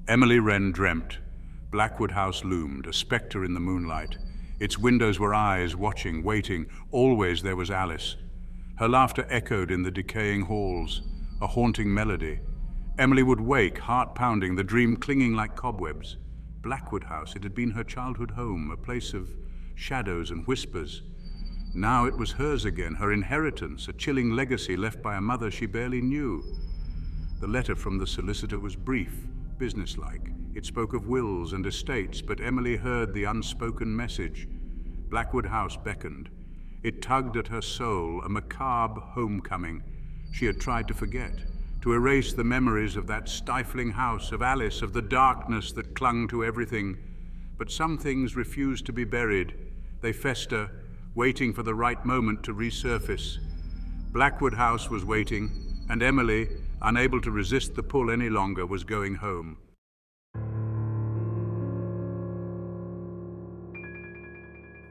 Emily Wren dreamt. Blackwood House loomed, a spectre in the moonlight. Its windows were eyes, watching, waiting. Always there was Alice. Her laughter echoed in the decaying halls, a haunting melody. Emily would wake, heart pounding, the dream clinging like cobwebs. Blackwood House, it had been her childhood home, a place of shadows and whispers. Now it was hers again, her inheritance, a chilling legacy left by a mother she barely knew. The letter from the solicitor was brief, businesslike. It spoke of wills and estates, but Emily heard the unspoken message. Blackwood House beckoned. It tugged at her soul, a macabre homecoming. She had tried to forget, to erase the memories of that stifling house, of Alice, of the darkness that clung to everything. But some things refused to be buried. They fester, waiting for the right moment to resurface. Blackwood House was waiting, and Emily, unable to resist the pull any longer, was going home.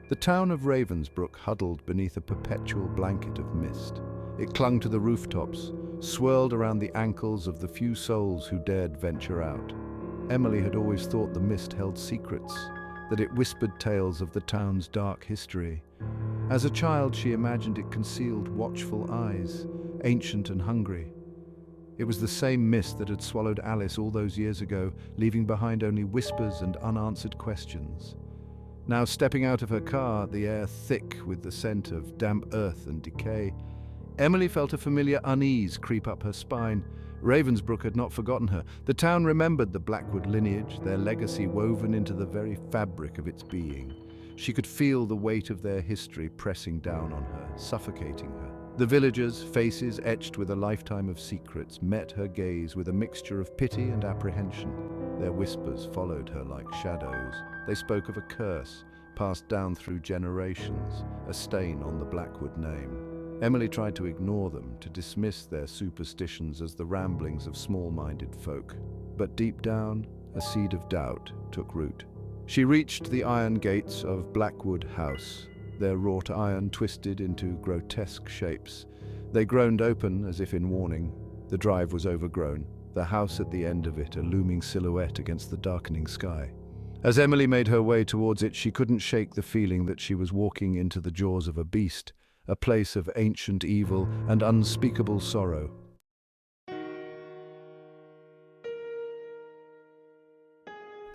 The town of Ravensbrook huddled beneath a perpetual blanket of mist. It clung to the rooftops, swirled around the ankles of the few souls who dared venture out. Emily had always thought the mist held secrets, that it whispered tales of the town's dark history. As a child, she imagined it concealed watchful eyes, ancient and hungry. It was the same mist that had swallowed Alice all those years ago, leaving behind only whispers and unanswered questions. Now, stepping out of her car, the air thick with the scent of damp earth and decay, Emily felt a familiar unease creep up her spine. Ravensbrook had not forgotten her. The town remembered the Blackwood lineage, their legacy woven into the very fabric of its being. She could feel the weight of their history pressing down on her, suffocating her. The villagers, faces etched with a lifetime of secrets, met her gaze with a mixture of pity and apprehension. Their whispers followed her like shadows. They spoke of a curse, passed down through generations, a stain on the Blackwood name. Emily tried to ignore them, to dismiss their superstitions as the ramblings of small-minded folk. But deep down, a seed of doubt took root. She reached the iron gates of Blackwood House, their wrought iron twisted into grotesque shapes. They groaned open as if in warning. The drive was overgrown, the house at the end of it a looming silhouette against the darkening sky. As Emily made her way towards it, she couldn't shake the feeling that she was walking into the jaws of a beast, a place of ancient evil and unspeakable sorrow.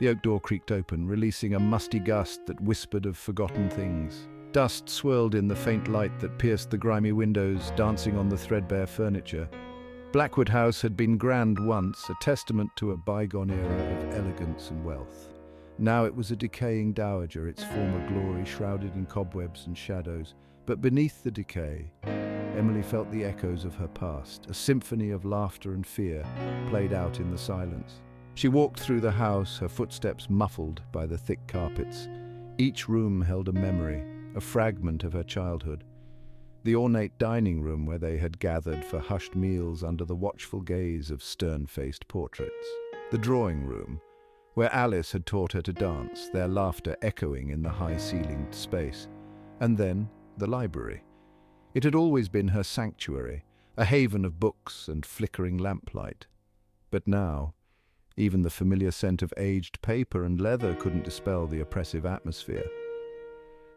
The oak door creaked open, releasing a musty gust that whispered of forgotten things. Dust swirled in the faint light that pierced the grimy windows, dancing on the threadbare furniture. Blackwood House had been grand once, a testament to a bygone era of elegance and wealth. Now it was a decaying dowager, its former glory shrouded in cobwebs and shadows. But beneath the decay, Emily felt the echoes of her past, a symphony of laughter and fear played out in the silence. She walked through the house, her footsteps muffled by the thick carpets. Each room held a memory, a fragment of her childhood. The ornate dining room where they had gathered for hushed meals under the watchful gaze of stern-faced portraits. The drawing room, where Alice had taught her to dance, their laughter echoing in the high-ceilinged space. And then the library. It had always been her sanctuary, a haven of books and flickering lamplight. But now, even the familiar scent of aged paper and leather couldn't dispel the oppressive atmosphere.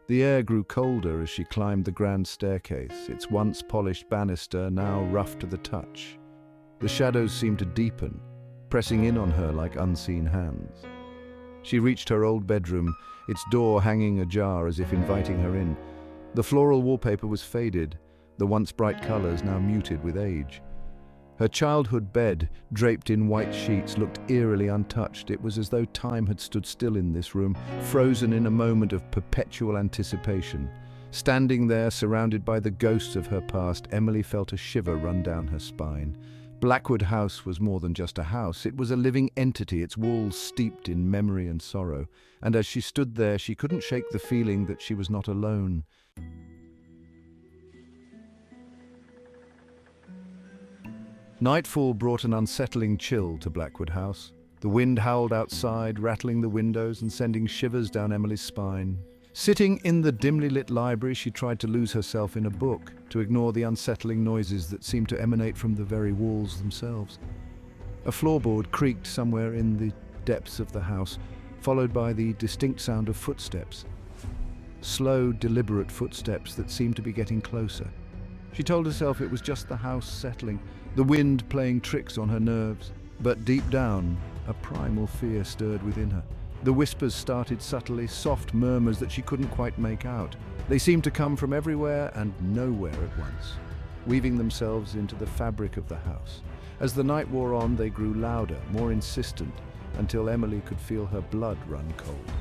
The air grew colder as she climbed the grand staircase, its once polished banister now rough to the touch. The shadows seemed to deepen, pressing in on her like unseen hands. She reached her old bedroom, its door hanging ajar as if inviting her in. The floral wallpaper was faded, the once bright colors now muted with age. Her childhood bed, draped in white sheets, looked eerily untouched. It was as though time had stood still in this room, frozen in a moment of perpetual anticipation. Standing there, surrounded by the ghosts of her past, Emily felt a shiver run down her spine. Blackwood House was more than just a house. It was a living entity, its walls steeped in memory and sorrow. And as she stood there, she couldn't shake the feeling that she was not alone. Nightfall brought an unsettling chill to Blackwood House. The wind howled outside, rattling the windows and sending shivers down Emily's spine. Sitting in the dimly lit library, she tried to lose herself in a book, to ignore the unsettling noises that seemed to emanate from the very walls themselves. A floorboard creaked somewhere in the depths of the house, followed by the distinct sound of footsteps. Slow, deliberate footsteps that seemed to be getting closer. She told herself it was just the house settling, the wind playing tricks on her nerves. But deep down, a primal fear stirred within her. The whispers started subtly, soft murmurs that she couldn't quite make out. They seemed to come from everywhere and nowhere at once, weaving themselves into the fabric of the house. As the night wore on, they grew louder, more insistent, until Emily could feel her blood run cold.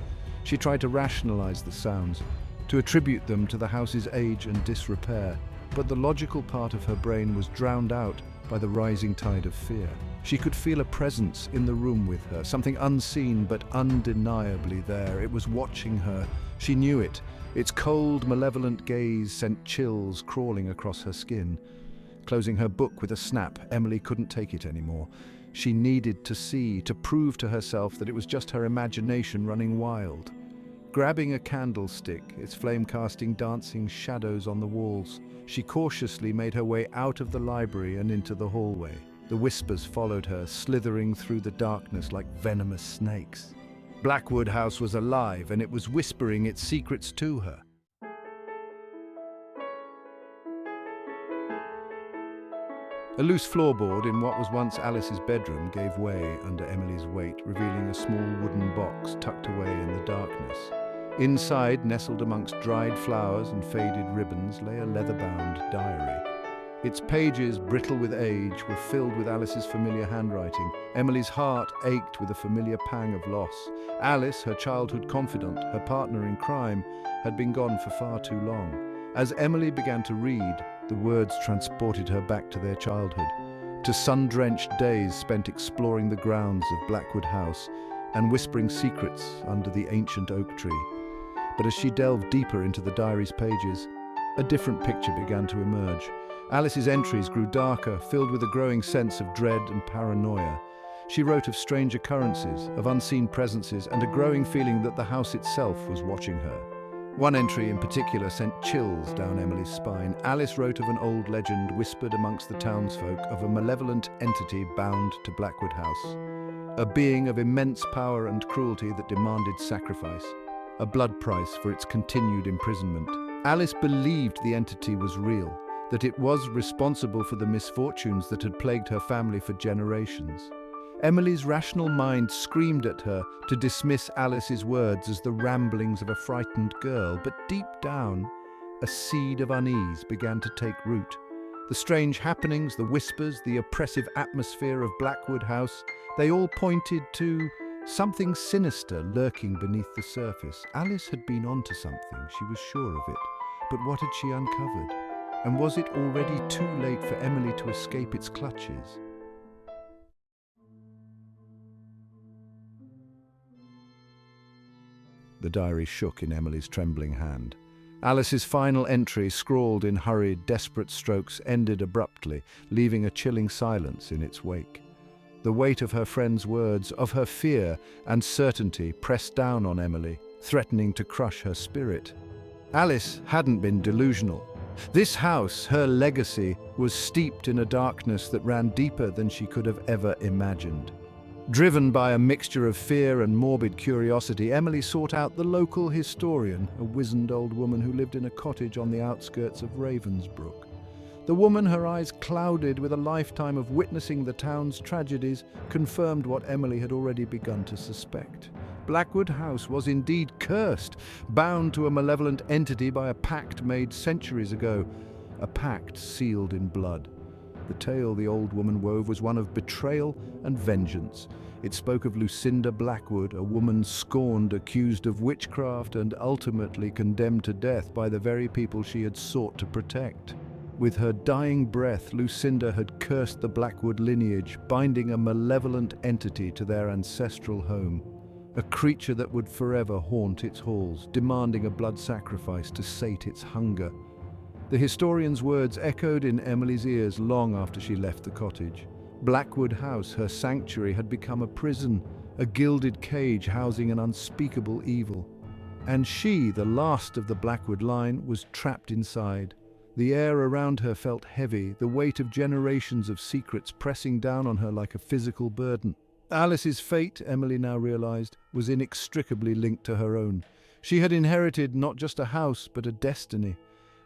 She tried to rationalize the sounds, to attribute them to the house's age and disrepair, but the logical part of her brain was drowned out by the rising tide of fear. She could feel a presence in the room with her, something unseen but undeniably there. It was watching her. She knew it. Its cold, malevolent gaze sent chills crawling across her skin. Closing her book with a snap, Emily couldn't take it anymore. She needed to see, to prove to herself that it was just her imagination running wild. Grabbing a candlestick, its flame casting dancing shadows on the walls, she cautiously made her way out of the library and into the hallway. The whispers followed her, slithering through the darkness like venomous snakes. Blackwood House was alive, and it was whispering its secrets to her. A loose floorboard in what was once Alice's bedroom gave way under Emily's weight, revealing a small wooden box tucked away in the darkness. Inside, nestled amongst dried flowers and faded ribbons, lay a leather-bound diary. Its pages, brittle with age, were filled with Alice's familiar handwriting. Emily's heart ached with a familiar pang of loss. Alice, her childhood confidant, her partner in crime, had been gone for far too long. As Emily began to read, the words transported her back to their childhood, to sun-drenched days spent exploring the grounds of Blackwood House and whispering secrets under the ancient oak tree. But as she delved deeper into the diary's pages, a different picture began to emerge. Alice's entries grew darker, filled with a growing sense of dread and paranoia. She wrote of strange occurrences, of unseen presences, and a growing feeling that the house itself was watching her. One entry in particular sent chills down Emily's spine. Alice wrote of an old legend whispered amongst the townsfolk of a malevolent entity bound to Blackwood House, a being of immense power and cruelty that demanded sacrifice, a blood price for its continued imprisonment. Alice believed the entity was real, that it was responsible for the misfortunes that had plagued her family for generations. Emily's rational mind screamed at her to dismiss Alice's words as the ramblings of a frightened girl, but deep down, a seed of unease began to take root. The strange happenings, the whispers, the oppressive atmosphere of Blackwood House, they all pointed to something sinister lurking beneath the surface. Alice had been onto something, she was sure of it. But what had she uncovered? And was it already too late for Emily to escape its clutches? The diary shook in Emily's trembling hand. Alice's final entry, scrawled in hurried, desperate strokes, ended abruptly, leaving a chilling silence in its wake. The weight of her friend's words, of her fear and certainty, pressed down on Emily, threatening to crush her spirit. Alice hadn't been delusional. This house, her legacy, was steeped in a darkness that ran deeper than she could have ever imagined. Driven by a mixture of fear and morbid curiosity, Emily sought out the local historian, a wizened old woman who lived in a cottage on the outskirts of Ravensbrook. The woman, her eyes clouded with a lifetime of witnessing the town's tragedies, confirmed what Emily had already begun to suspect. Blackwood House was indeed cursed, bound to a malevolent entity by a pact made centuries ago, a pact sealed in blood. The tale the old woman wove was one of betrayal and vengeance. It spoke of Lucinda Blackwood, a woman scorned, accused of witchcraft, and ultimately condemned to death by the very people she had sought to protect. With her dying breath, Lucinda had cursed the Blackwood lineage, binding a malevolent entity to their ancestral home. A creature that would forever haunt its halls, demanding a blood sacrifice to sate its hunger. The historian's words echoed in Emily's ears long after she left the cottage. Blackwood House, her sanctuary, had become a prison, a gilded cage housing an unspeakable evil. And she, the last of the Blackwood line, was trapped inside. The air around her felt heavy, the weight of generations of secrets pressing down on her like a physical burden. Alice's fate, Emily now realized, was inextricably linked to her own. She had inherited not just a house, but a destiny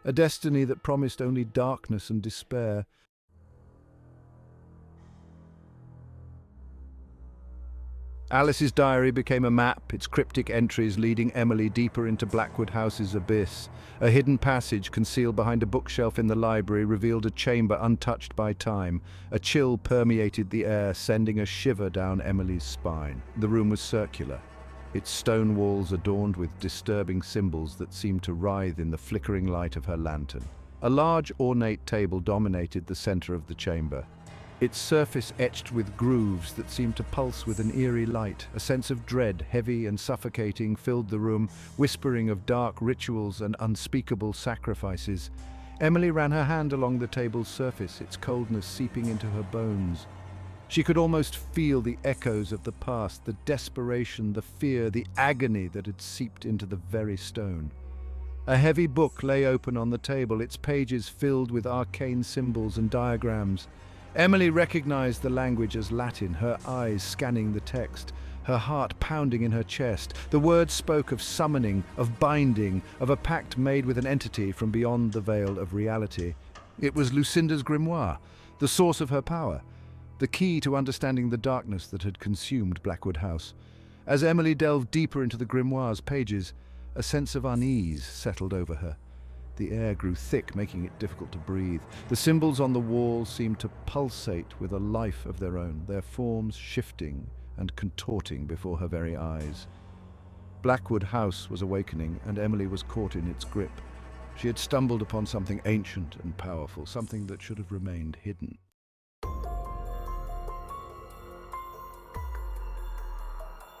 that promised only darkness and despair. Alice's diary became a map, its cryptic entries leading Emily deeper into Blackwood House's abyss. A hidden passage concealed behind a bookshelf in the library revealed a chamber untouched by time. A chill permeated the air, sending a shiver down Emily's spine. The room was circular, its stone walls adorned with disturbing symbols that seemed to writhe in the flickering light of her lantern. A large, ornate table dominated the center of the chamber, its surface etched with grooves that seemed to pulse with an eerie light. A sense of dread, heavy and suffocating, filled the room, whispering of dark rituals and unspeakable sacrifices. Emily ran her hand along the table's surface, its coldness seeping into her bones. She could almost feel the echoes of the past, the desperation, the fear, the agony that had seeped into the very stone. A heavy book lay open on the table, its pages filled with arcane symbols and diagrams. Emily recognized the language as Latin, her eyes scanning the text, her heart pounding in her chest. The words spoke of summoning, of binding, of a pact made with an entity from beyond the veil of reality. It was Lucinda's grimoire, the source of her power, the key to understanding the darkness that had consumed Blackwood House. As Emily delved deeper into the grimoire's pages, a sense of unease settled over her. The air grew thick, making it difficult to breathe. The symbols on the wall seemed to pulsate with a life of their own, their forms shifting and contorting before her very eyes. Blackwood House was awakening, and Emily was caught in its grip. She had stumbled upon something ancient and powerful, something that should have remained hidden.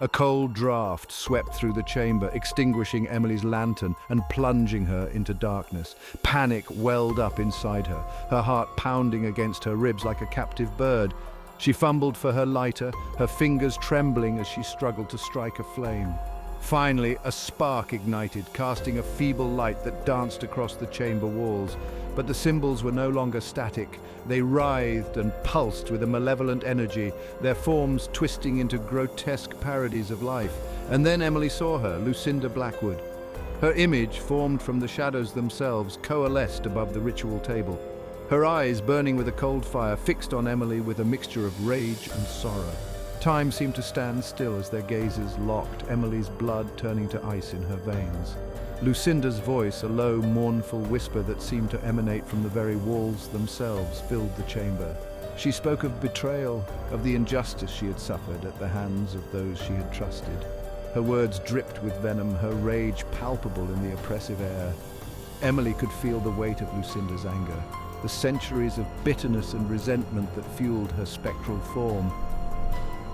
A cold draft swept through the chamber, extinguishing Emily's lantern and plunging her into darkness. Panic welled up inside her, her heart pounding against her ribs like a captive bird. She fumbled for her lighter, her fingers trembling as she struggled to strike a flame. Finally, a spark ignited, casting a feeble light that danced across the chamber walls. But the symbols were no longer static. They writhed and pulsed with a malevolent energy, their forms twisting into grotesque parodies of life. And then Emily saw her, Lucinda Blackwood. Her image, formed from the shadows themselves, coalesced above the ritual table. Her eyes, burning with a cold fire, fixed on Emily with a mixture of rage and sorrow. Time seemed to stand still as their gazes locked, Emily's blood turning to ice in her veins. Lucinda's voice, a low, mournful whisper that seemed to emanate from the very walls themselves, filled the chamber. She spoke of betrayal, of the injustice she had suffered at the hands of those she had trusted. Her words dripped with venom, her rage palpable in the oppressive air. Emily could feel the weight of Lucinda's anger, the centuries of bitterness and resentment that fueled her spectral form.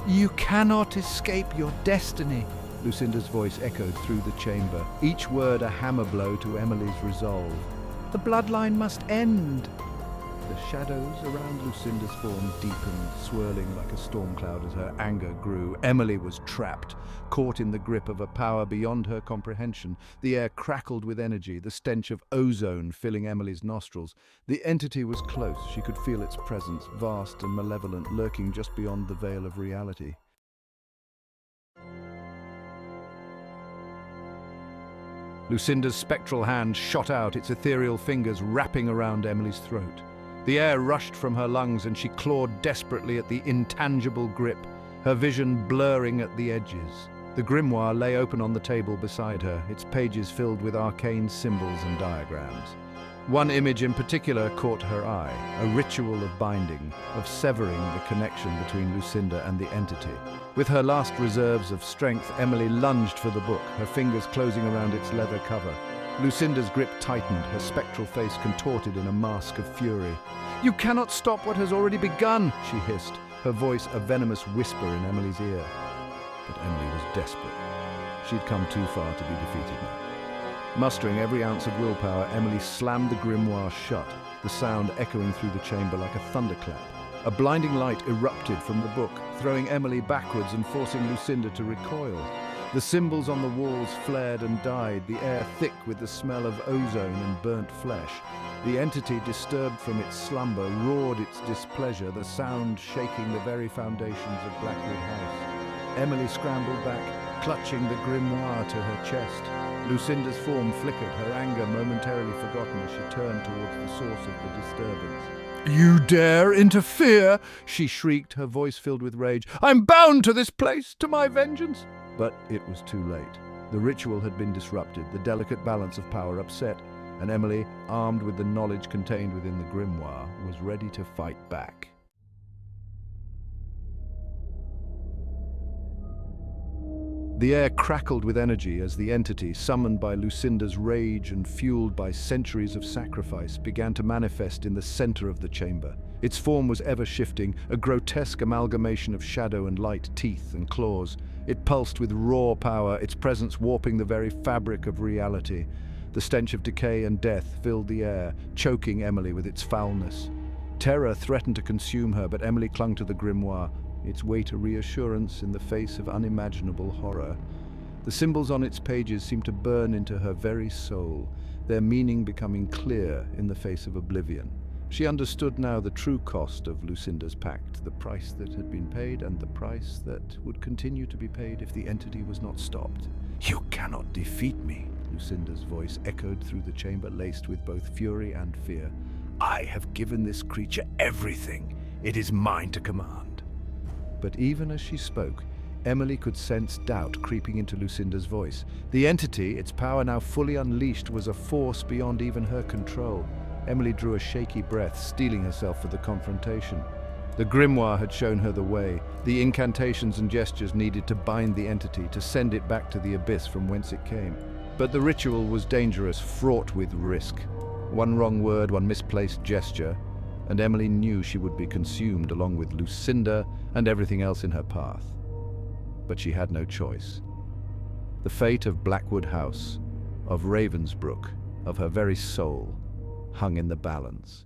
"You cannot escape your destiny," Lucinda's voice echoed through the chamber, each word a hammer blow to Emily's resolve. "The bloodline must end." The shadows around Lucinda's form deepened, swirling like a storm cloud as her anger grew. Emily was trapped, caught in the grip of a power beyond her comprehension. The air crackled with energy, the stench of ozone filling Emily's nostrils. The entity was close. She could feel its presence, vast and malevolent, lurking just beyond the veil of reality. Lucinda's spectral hand shot out, its ethereal fingers wrapping around Emily's throat. The air rushed from her lungs and she clawed desperately at the intangible grip, her vision blurring at the edges. The grimoire lay open on the table beside her, its pages filled with arcane symbols and diagrams. One image in particular caught her eye, a ritual of binding, of severing the connection between Lucinda and the entity. With her last reserves of strength, Emily lunged for the book, her fingers closing around its leather cover. Lucinda's grip tightened, her spectral face contorted in a mask of fury. "You cannot stop what has already begun," she hissed, her voice a venomous whisper in Emily's ear. But Emily was desperate. She'd come too far to be defeated now. Mustering every ounce of willpower, Emily slammed the grimoire shut, the sound echoing through the chamber like a thunderclap. A blinding light erupted from the book, throwing Emily backwards and forcing Lucinda to recoil. The symbols on the walls flared and died, the air thick with the smell of ozone and burnt flesh. The entity, disturbed from its slumber, roared its displeasure, the sound shaking the very foundations of Blackwood House. Emily scrambled back, clutching the grimoire to her chest. Lucinda's form flickered, her anger momentarily forgotten as she turned towards the source of the disturbance. "You dare interfere!" she shrieked, her voice filled with rage. "I'm bound to this place, to my vengeance!" But it was too late. The ritual had been disrupted, the delicate balance of power upset, and Emily, armed with the knowledge contained within the grimoire, was ready to fight back. The air crackled with energy as the entity, summoned by Lucinda's rage and fueled by centuries of sacrifice, began to manifest in the center of the chamber. Its form was ever-shifting, a grotesque amalgamation of shadow and light, teeth and claws. It pulsed with raw power, its presence warping the very fabric of reality. The stench of decay and death filled the air, choking Emily with its foulness. Terror threatened to consume her, but Emily clung to the grimoire, its weight a reassurance in the face of unimaginable horror. The symbols on its pages seemed to burn into her very soul, their meaning becoming clear in the face of oblivion. She understood now the true cost of Lucinda's pact, the price that had been paid and the price that would continue to be paid if the entity was not stopped. "You cannot defeat me," Lucinda's voice echoed through the chamber, laced with both fury and fear. "I have given this creature everything. It is mine to command." But even as she spoke, Emily could sense doubt creeping into Lucinda's voice. The entity, its power now fully unleashed, was a force beyond even her control. Emily drew a shaky breath, steeling herself for the confrontation. The grimoire had shown her the way, the incantations and gestures needed to bind the entity, to send it back to the abyss from whence it came. But the ritual was dangerous, fraught with risk. One wrong word, one misplaced gesture, and Emily knew she would be consumed along with Lucinda and everything else in her path. But she had no choice. The fate of Blackwood House, of Ravensbrook, of her very soul, hung in the balance.